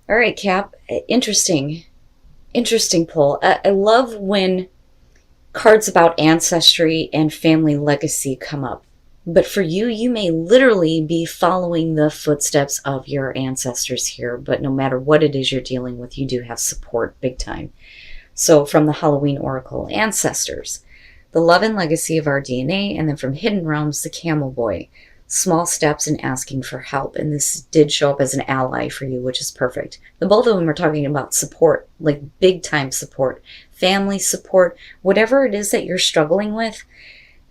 All right, Cap. Interesting. Interesting pull. I love when cards about ancestry and family legacy come up. But for you, you may literally be following the footsteps of your ancestors here. But no matter what it is you're dealing with, you do have support big time. So from the Halloween Oracle, ancestors, the love and legacy of our DNA, and then from Hidden Realms, the Camel Boy, small steps in asking for help. And this did show up as an ally for you, which is perfect. The both of them are talking about support, like big time support, family support, whatever it is that you're struggling with.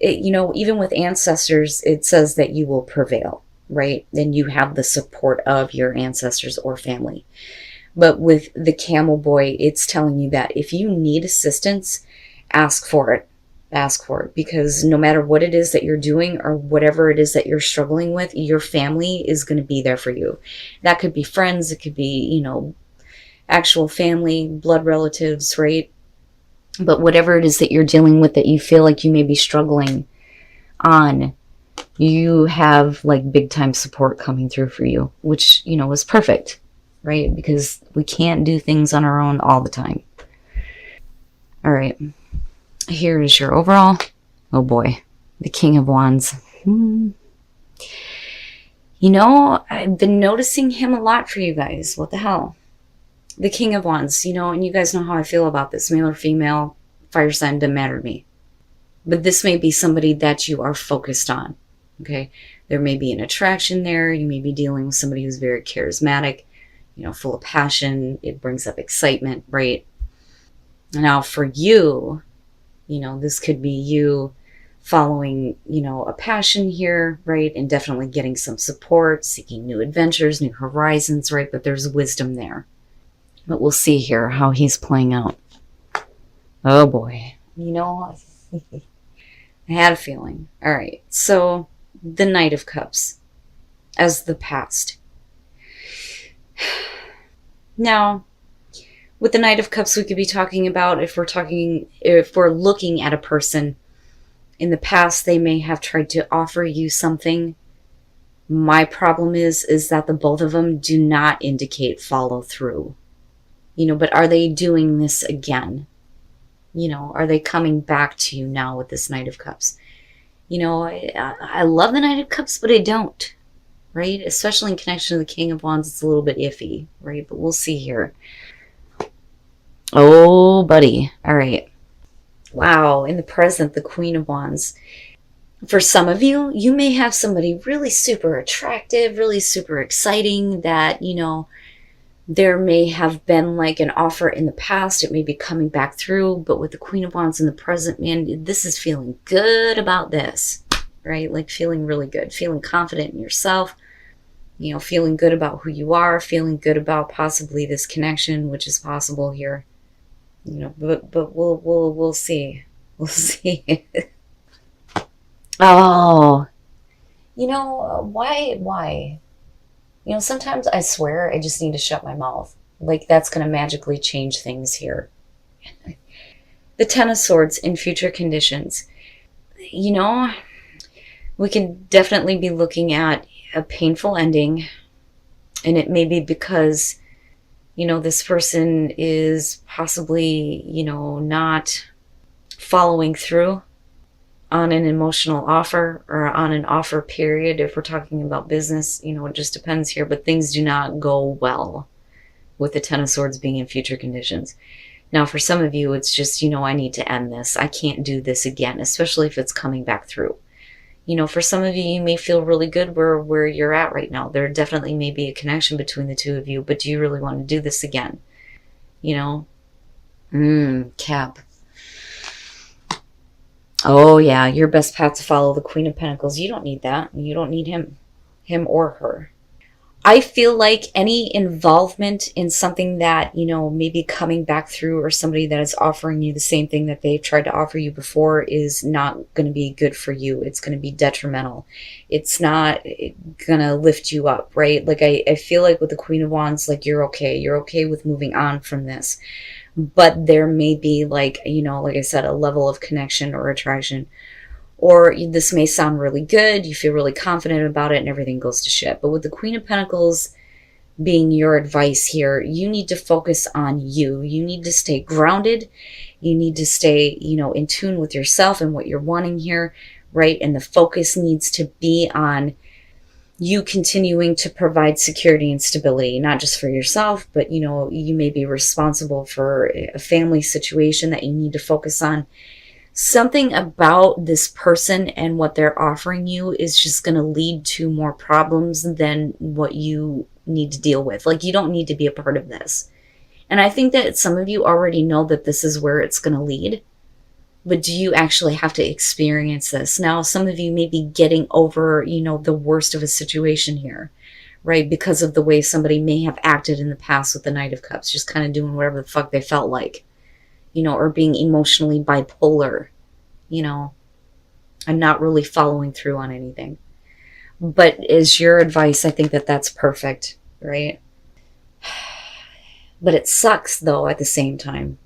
Even with ancestors, it says that you will prevail, right? And you have the support of your ancestors or family. But with the Camel Boy, it's telling you that if you need assistance, ask for it. Ask for it, because no matter what it is that you're doing or whatever it is that you're struggling with, your family is going to be there for you. That could be friends, it could be, actual family, blood relatives, right? But whatever it is that you're dealing with that you feel like you may be struggling on, you have like big time support coming through for you, which, is perfect, right? Because we can't do things on our own all the time. All right. Here is your overall. Oh boy. The King of Wands. I've been noticing him a lot for you guys. What the hell? The King of Wands, and you guys know how I feel about this. Male or female, fire sign, doesn't matter to me. But this may be somebody that you are focused on, okay? There may be an attraction there. You may be dealing with somebody who's very charismatic, full of passion. It brings up excitement, right? Now for you, this could be you following, a passion here, right? And definitely getting some support, seeking new adventures, new horizons, right? But there's wisdom there. But we'll see here how he's playing out. Oh boy. I had a feeling. All right. So the Knight of Cups as the past. Now, with the Knight of Cups, we could be talking about if we're looking at a person in the past, they may have tried to offer you something. My problem is that the both of them do not indicate follow through. But are they doing this again? Are they coming back to you now with this Knight of Cups? I love the Knight of Cups, but I don't, right? Especially in connection to the King of Wands, it's a little bit iffy, right? But we'll see here. Oh, buddy. All right. Wow. In the present, the Queen of Wands. For some of you, you may have somebody really super attractive, really super exciting that, there may have been like an offer in the past. It may be coming back through, but with the Queen of Wands in the present, man, this is feeling good about this, right? Like feeling really good, feeling confident in yourself, feeling good about who you are, feeling good about possibly this connection, which is possible here, but we'll see. We'll see. Oh, why? Sometimes I swear I just need to shut my mouth. Like that's going to magically change things here. The Ten of Swords in future conditions. We can definitely be looking at a painful ending. And it may be because, this person is possibly, not following through on an emotional offer or on an offer period. If we're talking about business, it just depends here, but things do not go well with the Ten of Swords being in future conditions. Now, for some of you, it's just, I need to end this. I can't do this again, especially if it's coming back through. For some of you, you may feel really good where you're at right now. There definitely may be a connection between the two of you, but do you really want to do this again? Cap. Oh yeah, your best path to follow the Queen of Pentacles. You don't need that. You don't need him or her. I feel like any involvement in something that, maybe coming baback through, or somebody that is offering you the same thing that they've tried to offer you before, is not going to be good for you. It's going to be detrimental. It's not going to lift you up, right? Like I feel like with the Queen of Wands, like you're okay. You're okay with moving on from this. But there may be like, like I said, a level of connection or attraction. Or this may sound really good, you feel really confident about it, and everything goes to shit. But with the Queen of Pentacles, being your advice here, you need to focus on you. You need to stay grounded. You need to stay, you know, in tune with yourself and what you're wanting here, right? And the focus needs to be on you continuing to provide security and stability, not just for yourself, but, you know, you may be responsible for a family situation that you need to focus on. Something about this person and what they're offering you is just going to lead to more problems than what you need to deal with. Like, you don't need to be a part of this. And I think that some of you already know that this is where it's going to lead. But do you actually have to experience this? Now, some of you may be getting over, you know, the worst of a situation here, right? Because of the way somebody may have acted in the past with the Knight of Cups, just kind of doing whatever the fuck they felt like, you know, or being emotionally bipolar, you know, and not really following through on anything. But as your advice, I think that that's perfect, right? But it sucks, though, at the same time.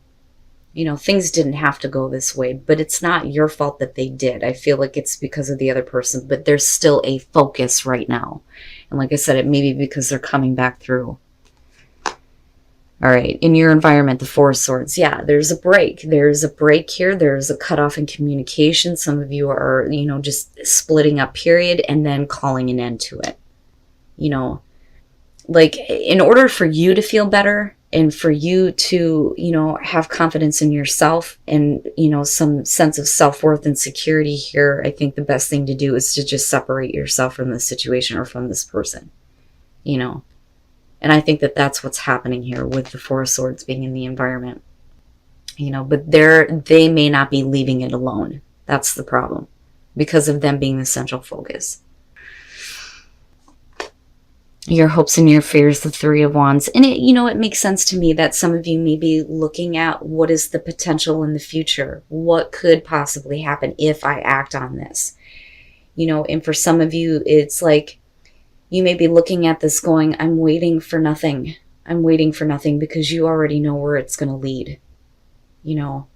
You know, things didn't have to go this way, but it's not your fault that they did. I feel like it's because of the other person, but there's still a focus right now. And like I said, it may be because they're coming back through. All right, in your environment, the Four of Swords. Yeah, there's a break. There's a break here. There's a cutoff in communication. Some of you are, you know, just splitting up, period, and then calling an end to it. You know, like, in order for you to feel better, and for you to, you know, have confidence in yourself and, you know, some sense of self-worth and security here, I think the best thing to do is to just separate yourself from this situation or from this person, you know. And I think that that's what's happening here with the Four of Swords being in the environment, you know, but they may not be leaving it alone. That's the problem, because of them being the central focus. Your hopes and your fears, the Three of Wands. And it, you know, it makes sense to me that some of you may be looking at what is the potential in the future? What could possibly happen if I act on this? You know, and for some of you, it's like you may be looking at this going, I'm waiting for nothing. I'm waiting for nothing, because you already know where it's going to lead, you know.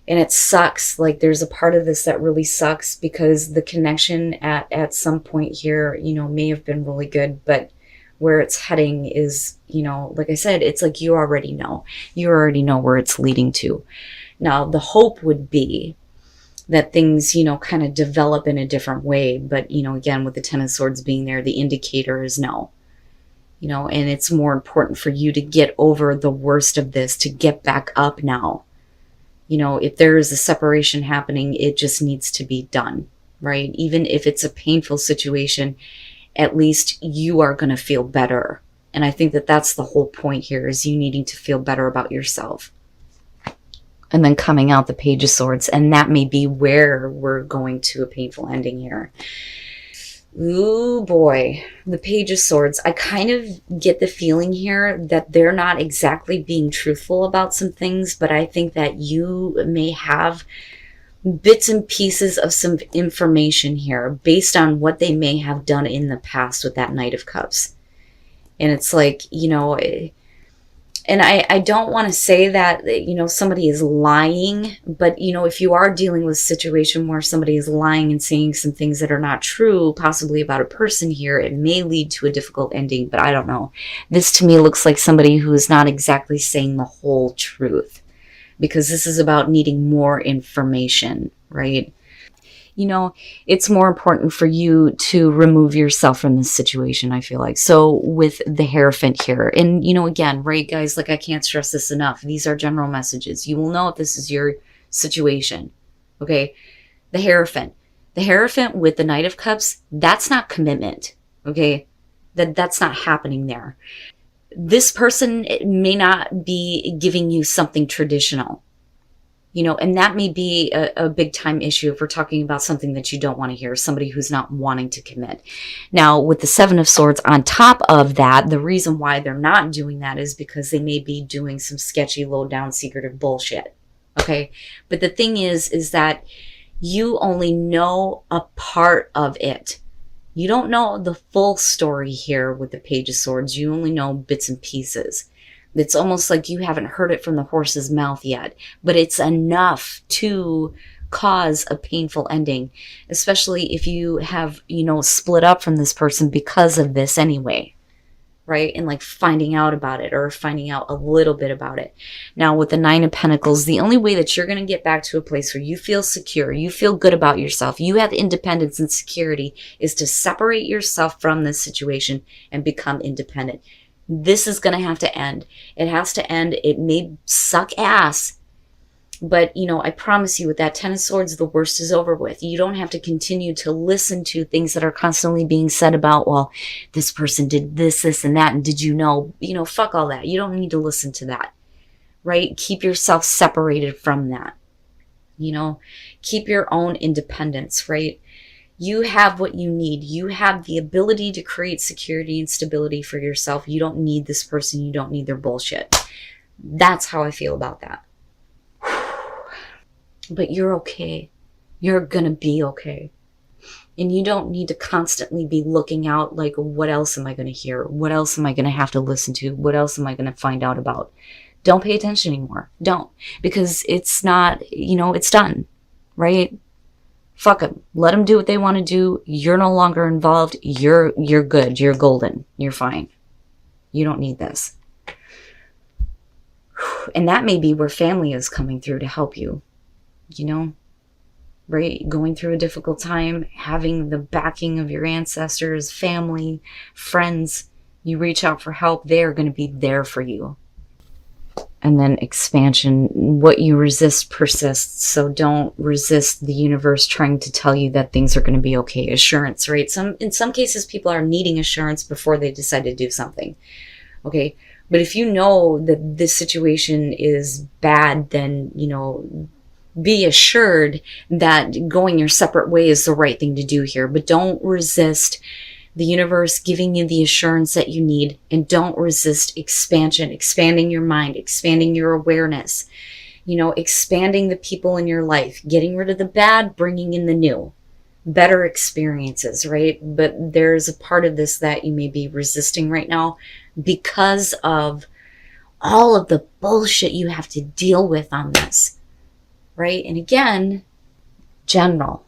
And it sucks. Like, there's a part of this that really sucks, because the connection at some point here, you know, may have been really good, but where it's heading is, you know, like I said, it's like you already know. You already know where it's leading to. Now, the hope would be that things, you know, kind of develop in a different way. But, you know, again, with the Ten of Swords being there, the indicator is no. You know, and it's more important for you to get over the worst of this, to get back up now. You know, if there is a separation happening, it just needs to be done, right? Even if it's a painful situation, at least you are going to feel better. And I think that that's the whole point here, is you needing to feel better about yourself. And then coming out the Page of Swords. And that may be where we're going to a painful ending here. Ooh, boy. The Page of Swords. I kind of get the feeling here that they're not exactly being truthful about some things, but I think that you may have bits and pieces of some information here based on what they may have done in the past with that Knight of Cups. And it's like, you know, and I don't want to say that, you know, somebody is lying, but, you know, if you are dealing with a situation where somebody is lying and saying some things that are not true, possibly about a person here, it may lead to a difficult ending, but I don't know. This to me looks like somebody who is not exactly saying the whole truth, because this is about needing more information, right? You know, it's more important for you to remove yourself from this situation, I feel like. So with the Hierophant here, and, you know, again, right, guys, like, I can't stress this enough. These are general messages. You will know if this is your situation, okay? The Hierophant. The Hierophant with the Knight of Cups, that's not commitment, okay? That's not happening there. This person may not be giving you something traditional. You know, and that may be a big time issue if we're talking about something that you don't want to hear, somebody who's not wanting to commit. Now, with the Seven of Swords on top of that, the reason why they're not doing that is because they may be doing some sketchy, low down, secretive bullshit. Okay. But the thing is that you only know a part of it. You don't know the full story here with the Page of Swords. You only know bits and pieces. It's almost like you haven't heard it from the horse's mouth yet, but it's enough to cause a painful ending, especially if you have, you know, split up from this person because of this anyway, right? And like finding out about it, or finding out a little bit about it. Now with the Nine of Pentacles, the only way that you're going to get back to a place where you feel secure, you feel good about yourself, you have independence and security, is to separate yourself from this situation and become independent. This is going to have to end. It has to end. It may suck ass, but, you know, I promise you with that Ten of Swords, the worst is over with. You don't have to continue to listen to things that are constantly being said about, well, this person did this, this, and that, and did you know, fuck all that. You don't need to listen to that, right? Keep yourself separated from that, keep your own independence, right? You have what you need. You have the ability to create security and stability for yourself. You don't need this person. You don't need their bullshit. That's how I feel about that. But you're okay. You're gonna be okay. And you don't need to constantly be looking out like, what else am I gonna hear? What else am I gonna have to listen to? What else am I gonna find out about? Don't pay attention anymore. Don't. Because it's not, it's done, right? Fuck them. Let them do what they want to do. You're no longer involved. You're good. You're golden. You're fine. You don't need this. And that may be where family is coming through to help you. Right? Going through a difficult time, having the backing of your ancestors, family, friends. You reach out for help, they're going to be there for you. And then expansion, what you resist persists. So don't resist the universe trying to tell you that things are going to be okay. Assurance, right? In some cases, people are needing assurance before they decide to do something. Okay. But if you know that this situation is bad, then, be assured that going your separate way is the right thing to do here. But don't resist the universe giving you the assurance that you need, and don't resist expansion, expanding your mind, expanding your awareness, expanding the people in your life, getting rid of the bad, bringing in the new, better experiences, right? But there's a part of this that you may be resisting right now because of all of the bullshit you have to deal with on this, right? And again, general.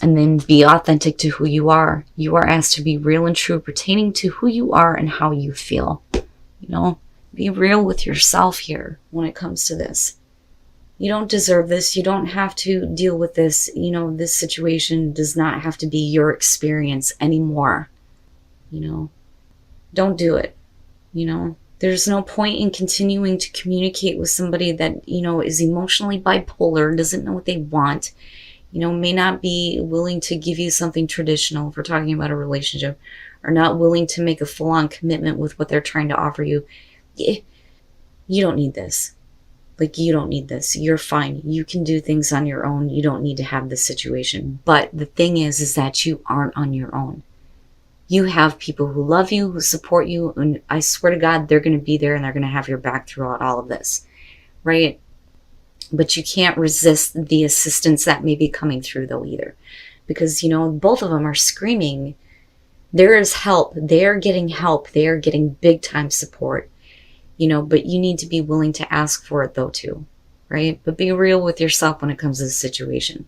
And then be authentic to who you are. You are asked to be real and true pertaining to who you are and how you feel. Be real with yourself here when it comes to this. You don't deserve this. You don't have to deal with this. This situation does not have to be your experience anymore. Don't do it. There's no point in continuing to communicate with somebody that, is emotionally bipolar, doesn't know what they want, may not be willing to give you something traditional if we're talking about a relationship, or not willing to make a full-on commitment with what they're trying to offer you. You don't need this. You don't need this. You're fine. You can do things on your own. You don't need to have this situation. But the thing is that you aren't on your own. You have people who love you, who support you, and I swear to God, they're going to be there and they're going to have your back throughout all of this, right? But you can't resist the assistance that may be coming through though either. Because, both of them are screaming, there is help. They are getting help. They are getting big time support, but you need to be willing to ask for it though too, right? But be real with yourself when it comes to the situation.